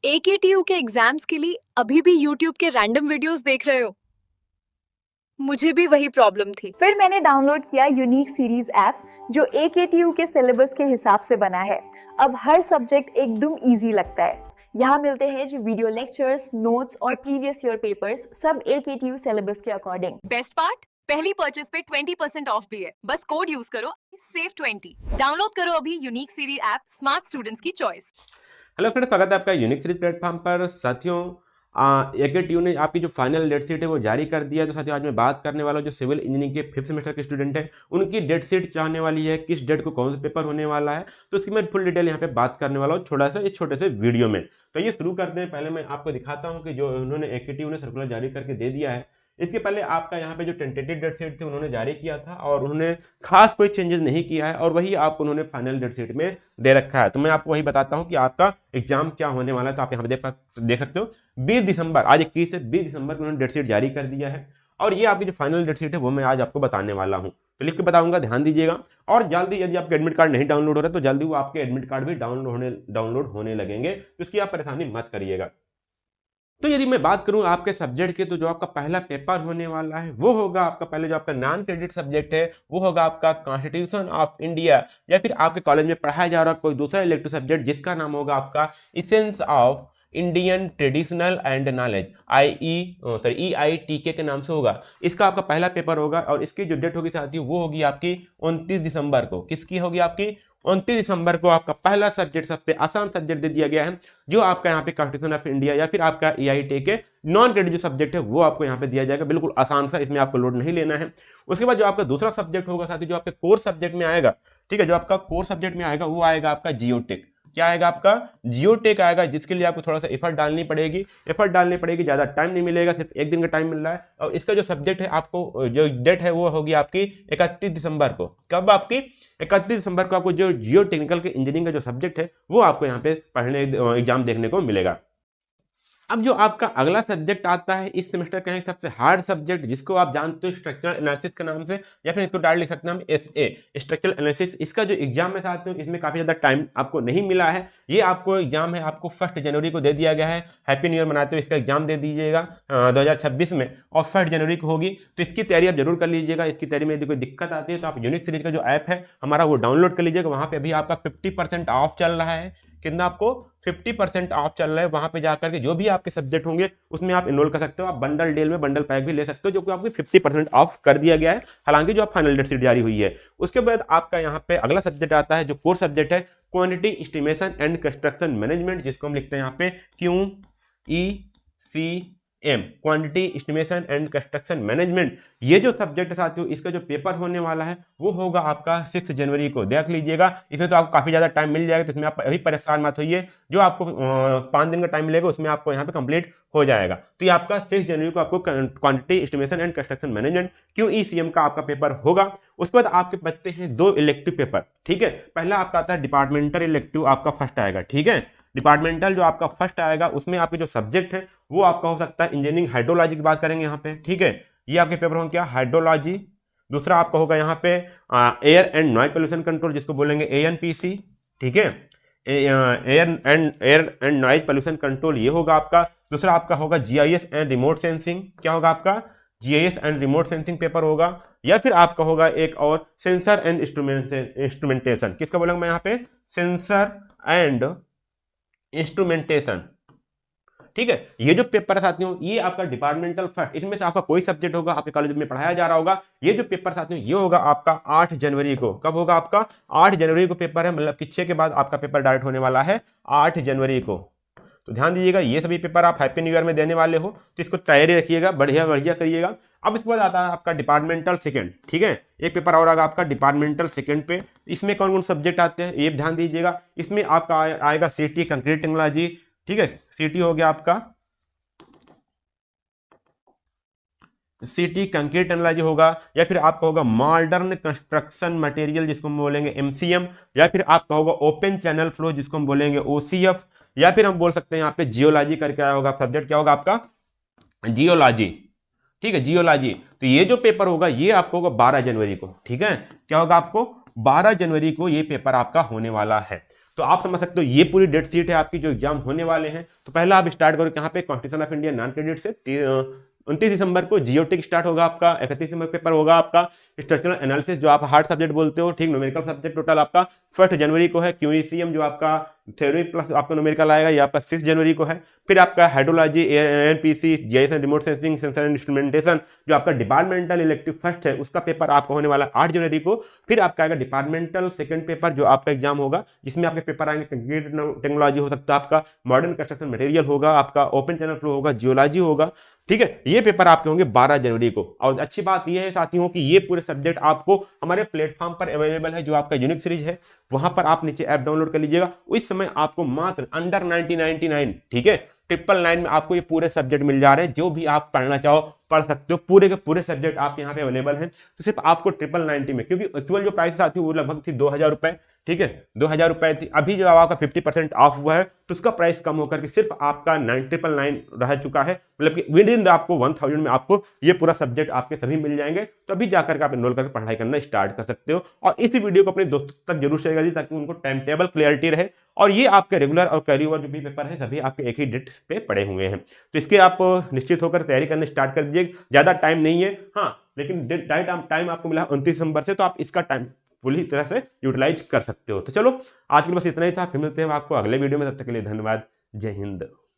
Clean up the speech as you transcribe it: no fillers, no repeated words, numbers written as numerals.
AKTU के exams के लिए अभी भी YouTube के रैंडम वीडियोस देख रहे हो? मुझे भी वही प्रॉब्लम थी। फिर मैंने डाउनलोड किया यूनिक सीरीज ऐप जो AKTU के सिलेबस के हिसाब से बना है। अब हर सब्जेक्ट एकदम इजी लगता है। यहाँ मिलते हैं जो वीडियो लेक्चर्स, नोट्स और प्रीवियस ईयर पेपर्स, सब AKTU सिलेबस के अकॉर्डिंग। बेस्ट पार्ट, पहली परचेज पे 20% ऑफ भी है। बस कोड यूज करो SAVE20। डाउनलोड करो अभी unique series app, smart students की चॉइस। हेलो फ्रेंड्स, स्वागत है आपका यूनिक सीरीज प्लेटफॉर्म पर। साथियों, AKTU ने आपकी जो फाइनल डेट शीट है वो जारी कर दिया है। तो साथियों, आज मैं बात करने वाला हूँ जो सिविल इंजीनियरिंग के 5th सेमेस्टर के स्टूडेंट हैं, उनकी डेट शीट क्या होने वाली है, किस डेट को कौन सा पेपर होने वाला है, तो इसकी मैं फुल डिटेल यहाँ पे बात करने वाला हूँ इस छोटे से वीडियो में। तो ये शुरू करते हैं। पहले मैं आपको दिखाता हूँ कि जो उन्होंने AKTU ने सर्कुलर जारी करके दे दिया है, इसके पहले आपका यहाँ पे जो टेंटेटिव डेट शीट थी उन्होंने जारी किया था और उन्होंने खास कोई चेंजेस नहीं किया है और वही आपको उन्होंने फाइनल डेट शीट में दे रखा है। तो मैं आपको वही बताता हूँ कि आपका एग्जाम क्या होने वाला है। तो आप यहाँ पे देख सकते हो 20 दिसंबर, आज 21 से 20 दिसंबर को उन्होंने डेट शीट जारी कर दिया है और ये आपकी जो फाइनल डेट शीट है वो मैं आज आपको बताने वाला हूँ। तो लिख के बताऊंगा, ध्यान दीजिएगा। और जल्दी यदि आपके एडमिट कार्ड नहीं डाउनलोड हो रहा है तो जल्दी वो आपके एडमिट कार्ड भी डाउनलोड होने लगेंगे, तो इसकी आप परेशानी मत करिएगा। तो यदि मैं बात करूं आपके सब्जेक्ट की, तो जो आपका पहला पेपर होने वाला है वो होगा आपका, पहले जो आपका नॉन क्रेडिट सब्जेक्ट है वो होगा आपका कॉन्स्टिट्यूशन ऑफ इंडिया, या फिर आपके कॉलेज में पढ़ाया जा रहा कोई दूसरा इलेक्टिव सब्जेक्ट जिसका नाम होगा आपका essence of Indian traditional and knowledge, EITK के नाम से होगा। इसका आपका पहला पेपर होगा और इसकी जो डेट होगी साथियों वो होगी आपकी 29 दिसंबर को। किसकी होगी? आपकी 29 दिसंबर को आपका पहला सब्जेक्ट, सबसे आसान सब्जेक्ट दे दिया गया है, जो आपका यहाँ पे कॉन्स्टिट्यूशन ऑफ इंडिया या फिर आपका EITK नॉन क्रेडिट जो सब्जेक्ट है वो आपको यहाँ पे दिया जाएगा। बिल्कुल आसान सा, इसमें आपको लोड नहीं लेना है। उसके बाद जो आपका दूसरा सब्जेक्ट होगा साथी, जो आपके कोर सब्जेक्ट में आएगा, ठीक है, जो आपका कोर सब्जेक्ट में आएगा वो आएगा आपका जियोटेक। क्या आएगा? आपका जियोटेक आएगा, जिसके लिए आपको थोड़ा सा एफर्ट डालनी पड़ेगी। ज्यादा टाइम नहीं मिलेगा, सिर्फ एक दिन का टाइम मिल रहा है। और इसका जो सब्जेक्ट है, आपको जो डेट है वो होगी आपकी 31 दिसंबर को। कब? आपकी 31 दिसंबर को आपको जो जियो टेक्निकल के इंजीनियरिंग का जो सब्जेक्ट है वो आपको यहाँ पे पढ़ने एग्जाम देखने को मिलेगा। अब जो आपका अगला सब्जेक्ट आता है इस सेमेस्टर का सबसे हार्ड सब्जेक्ट, जिसको आप जानते हो स्ट्रक्चरल एनालिसिस के नाम से, या फिर इसको डायरेक्ट लिख सकते हैं हम SA, स्ट्रक्चरल एनालिसिस। इसका जो एग्जाम है साथियों, इसमें काफी ज्यादा टाइम आपको नहीं मिला है। ये आपको एग्जाम है, आपको 1 जनवरी को दे दिया गया है। हैप्पी न्यू ईयर मनाते हुए इसका एग्जाम दे दीजिएगा 2026 में, और 1 जनवरी को होगी। तो इसकी तैयारी आप जरूर कर लीजिएगा। इसकी तैयारी में यदि कोई दिक्कत आती है तो आप यूनिक सीरीज का जो ऐप है हमारा वो डाउनलोड कर लीजिएगा। वहां पे अभी आपका 50% ऑफ चल रहा है। कितना? आपको 50% ऑफ चल रहा है। वहां पे जाकर के जो भी आपके सब्जेक्ट होंगे उसमें आप इनरोल कर सकते हो। आप बंडल डील में बंडल पैक भी ले सकते हो, जो कि आपको 50% ऑफ कर दिया गया है, हालांकि जो आप फाइनल डेट शीट जारी हुई है। उसके बाद आपका यहाँ पे अगला सब्जेक्ट आता है जो कोर सब्जेक्ट है, quantity estimation and construction management, जिसको हम लिखते हैं यहाँ पे QECM, quantity estimation and construction management. ये जो सब्जेक्ट है साथियों, इसका जो पेपर होने वाला है वो होगा आपका 6 जनवरी को। देख लीजिएगा, इसमें तो आपको काफी ज्यादा टाइम मिल जाएगा, तो इसमें आप अभी परेशान मत होइए। जो आपको 5 दिन का टाइम मिलेगा उसमें आपको यहाँ पे कंप्लीट हो जाएगा। तो ये आपका 6 जनवरी को आपको quantity estimation and construction management QECM का आपका पेपर होगा। उसके बाद आपके बचते हैं 2 इलेक्टिव पेपर, ठीक है। पहला आपका आता है डिपार्टमेंटल इलेक्टिव, आपका फर्स्ट आएगा, ठीक है। डिपार्टमेंटल जो आपका फर्स्ट आएगा उसमें आपके जो सब्जेक्ट है वो आपका हो सकता है इंजीनियरिंग हाइड्रोलॉजी की बात करेंगे यहाँ पे, ठीक है। ये आपके पेपर होंगे क्या? हाइड्रोलॉजी। दूसरा आपका होगा यहाँ पे air and noise pollution control, जिसको बोलेंगे ANPC, ठीक है। Air and noise pollution control, ये होगा आपका। दूसरा आपका होगा GIS एंड रिमोट सेंसिंग। क्या होगा आपका? GIS and remote sensing paper होगा। या फिर आपका होगा एक और सेंसर एंड इंस्ट्रूमेंटेशन। किसका बोलेंगे मैं यहाँ पे? सेंसर एंड इंस्ट्रूमेंटेशन, ठीक है। ये जो पेपर साथियों, ये आपका डिपार्टमेंटल फर्स्ट, इनमें से आपका कोई सब्जेक्ट होगा आपके कॉलेज में पढ़ाया जा रहा होगा। ये जो पेपर साथियों ये होगा आपका 8 जनवरी को। कब होगा? आपका 8 जनवरी को पेपर है, मतलब कि 6 के बाद आपका पेपर डायरेक्ट होने वाला है 8 जनवरी को। तो ध्यान दीजिएगा, ये सभी पेपर आप हैप्पी न्यू ईयर में देने वाले हो, तो इसको तैयारी रखिएगा, बढ़िया बढ़िया करिएगा। अब इसके बाद आता है आपका डिपार्टमेंटल सेकंड, ठीक है। एक पेपर और आएगा आपका डिपार्टमेंटल सेकंड पे। इसमें कौन कौन सब्जेक्ट आते हैं ये ध्यान दीजिएगा। इसमें आपका आएगा CT कंक्रीट टेक्नोलॉजी, ठीक है। CT हो गया आपका, CT कंक्रीट टेक्नोलॉजी होगा। या फिर आपका होगा मॉडर्न कंस्ट्रक्शन मटेरियल, जिसको हम बोलेंगे MCM। या फिर आपका होगा ओपन चैनल फ्लो, जिसको हम बोलेंगे OCF। या फिर हम बोल सकते हैं यहाँ पे जियोलॉजी करके आया होगा सब्जेक्ट। क्या होगा आपका? जियोलॉजी, ठीक है, जियोलॉजी। तो ये जो पेपर होगा ये आपको होगा 12 जनवरी को, ठीक है। क्या होगा? आपको 12 जनवरी को ये पेपर आपका होने वाला है। तो आप समझ सकते हो ये पूरी डेट शीट है आपकी जो एग्जाम होने वाले हैं। तो पहला आप स्टार्ट करो यहाँ पे constitution of India non credit से 29 दिसंबर को जियोटिक स्टार्ट होगा आपका, 31 दिसंबर पेपर होगा आपका स्ट्रक्चरल एनालिसिस जो आप हार्ड सब्जेक्ट बोलते हो, ठीक, न्यूमेरिकल सब्जेक्ट टोटल आपका 1 जनवरी को है। क्यूईसीएम जो आपका थ्योरी प्लस आपका न्यूमेरिकल आएगा ये आपका 6 जनवरी को है। फिर आपका hydrology, ANPC, GIS and remote sensing, sensor and instrumentation जो आपका डिपार्टमेंटल इलेक्टिव फर्स्ट है उसका पेपर आपका होने वाला 8 जनवरी को। फिर आपका आएगा डिपार्टमेंटल सेकंड पेपर जो आपका एग्जाम होगा जिसमें आपके पेपर आएंगे कंक्रीट टेक्नोलॉजी हो सकता है आपका, मॉडर्न कंस्ट्रक्शन मटेरियल होगा आपका, ओपन चैनल फ्लो होगा, जियोलॉजी होगा, ठीक है। ये पेपर आपके होंगे 12 जनवरी को। और अच्छी बात ये है साथियों कि ये पूरे सब्जेक्ट आपको हमारे प्लेटफॉर्म पर अवेलेबल है, जो आपका यूनिक सीरीज है वहां पर आप नीचे ऐप डाउनलोड कर लीजिएगा। उस समय आपको मात्र अंडर 99, ठीक है, 999 में आपको ये पूरे सब्जेक्ट मिल जा रहे हैं। जो भी आप पढ़ना चाहो पढ़ सकते हो, पूरे के पूरे सब्जेक्ट आप यहाँ पे अवेलेबल हैं। तो सिर्फ आपको 999 में, क्योंकि एक्चुअल जो प्राइस आती है वो लगभग थी 2000 रुपए, ठीक है, 2000 रुपए थी। अभी जो आपका 50% ऑफ हुआ है तो उसका प्राइस कम होकर के सिर्फ आपका 999 रह चुका है। मतलब कि विद इन आपको 1000 में आपको ये पूरा सब्जेक्ट आपके सभी मिल जाएंगे। तो अभी जाकर के आप एनरोल करके पढ़ाई करना स्टार्ट कर सकते हो। और इस वीडियो को अपने दोस्तों तक जरूर शेयर करिए ताकि उनको टाइम टेबल क्लियरिटी रहे। और ये आपके रेगुलर और कैरी ओवर जो भी पेपर है सभी आपके एक ही डेट पे पड़े हुए हैं। तो इसके आप निश्चित होकर तैयारी करना स्टार्ट कर दीजिए। ज्यादा टाइम नहीं है, हाँ, लेकिन टाइम आपको मिला 29 दिसंबर से, तो आप इसका टाइम पूरी तरह से यूटिलाइज कर सकते हो। तो चलो आज के लिए बस इतना ही था, फिर मिलते हैं आपको अगले वीडियो में। तब तक के लिए धन्यवाद। जय हिंद।